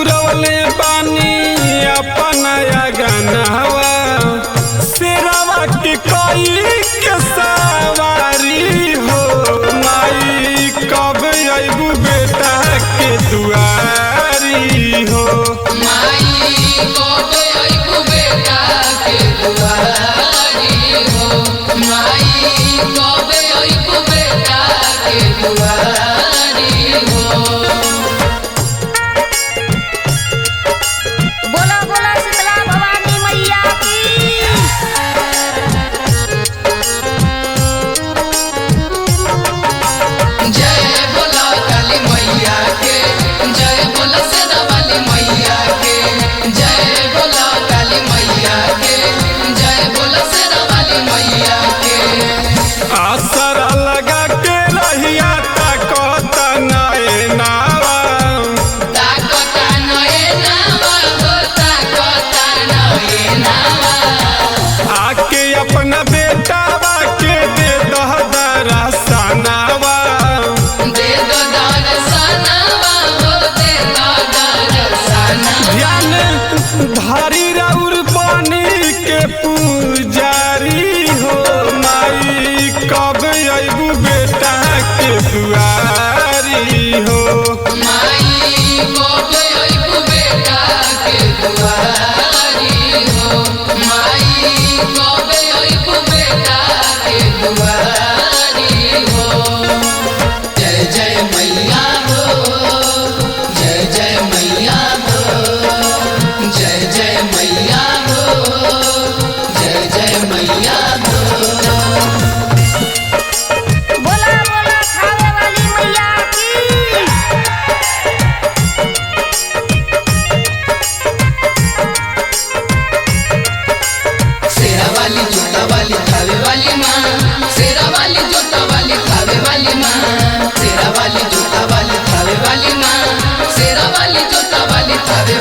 पुरवले बानी अपन गनवा सिरवा के कोई के सवारी हो माई कब आइबू बेटा के दुआरी हो माई कब आइबू बेटा के दुआरी हो माई कब आइबू बेटा के दुआरी हो। बोला बोला शीतला भवानी मैया की। जय बोला काली मैया के जय बोला शेरावाली मैया के जय बोला काली मैया के जय बोला शेरावाली मैया के। आसर लगा के रहिया ताकत नयनावा ताकता नयनावा हो ताकता नयनावा आके अपना बेटावा के दे दह दरसनावा दे दो दर्शनवा हो दे दो दर्शनवा। ध्यान धारी राउर पानी के पुजारी हो माई कब आइबू बेटा के दुआरी हो माई कब आइबू बेटा के दुआरी हो माई कब आइबू बेटा के दुआरी हो। जय जय मैया हो जय जय मैया हो जय जय मैया हो जय जय मैया हो। बोला बोला खावे वाली मैया की। शेरावाली जोतावाली खावे वाली माँ शेरावाली जोतावाली खावे वाली माँ शेरावाली जोतावाली खावे वाली माँ शेरावाली जोतावाली खावे